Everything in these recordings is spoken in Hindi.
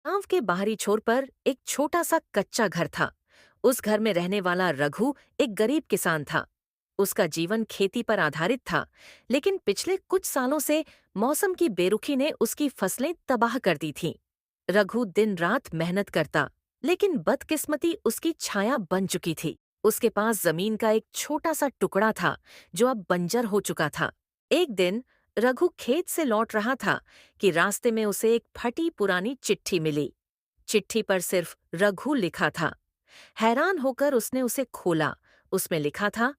गांव के बाहरी छोर पर एक छोटा सा कच्चा घर था। उस घर में रहने वाला रघु एक गरीब किसान था। उसका जीवन खेती पर आधारित था, लेकिन पिछले कुछ सालों से मौसम की बेरुखी ने उसकी फसलें तबाह कर दी थीं। रघु दिन रात मेहनत करता, लेकिन बदकिस्मती उसकी छाया बन चुकी थी। उसके पास जमीन का एक छोटा सा टुकड़ा था, जो अब बंजर हो चुका था। एक दिन रघु खेत से लौट रहा था कि रास्ते में उसे एक फटी पुरानी चिट्ठी मिली। चिट्ठी पर सिर्फ रघु लिखा था। हैरान होकर उसने उसे खोला। उसमें लिखा था,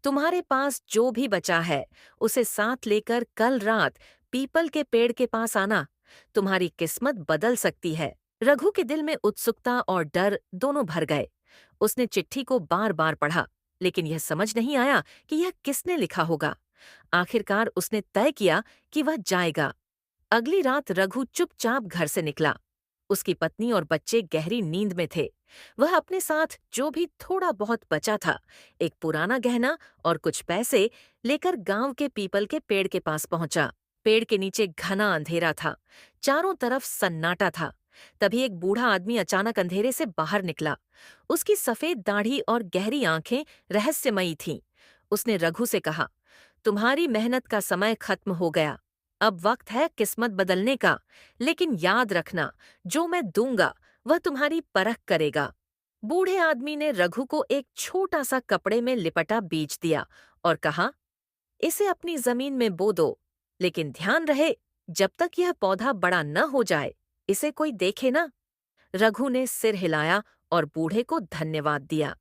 तुम्हारे पास जो भी बचा है उसे साथ लेकर कल रात पीपल के पेड़ के पास आना। तुम्हारी किस्मत बदल सकती है। रघु के दिल में उत्सुकता और डर दोनों भर गए। उसने चिट्ठी को बार बार पढ़ा, लेकिन यह समझ नहीं आया कि यह किसने लिखा होगा। आखिरकार उसने तय किया कि वह जाएगा। अगली रात रघु चुपचाप घर से निकला। उसकी पत्नी और बच्चे गहरी नींद में थे। वह अपने साथ जो भी थोड़ा बहुत बचा था, एक पुराना गहना और कुछ पैसे लेकर गांव के पीपल के पेड़ के पास पहुंचा। पेड़ के नीचे घना अंधेरा था। चारों तरफ सन्नाटा था। तभी एक बूढ़ा आदमी अचानक अंधेरे से बाहर निकला। उसकी सफेद दाढ़ी और गहरी आंखें रहस्यमयी थीं। उसने रघु से कहा, तुम्हारी मेहनत का समय खत्म हो गया। अब वक्त है किस्मत बदलने का। लेकिन याद रखना, जो मैं दूंगा वह तुम्हारी परख करेगा। बूढ़े आदमी ने रघु को एक छोटा सा कपड़े में लिपटा बीज दिया और कहा, इसे अपनी जमीन में बो दो, लेकिन ध्यान रहे, जब तक यह पौधा बड़ा न हो जाए इसे कोई देखे ना। रघु ने सिर हिलाया और बूढ़े को धन्यवाद दिया।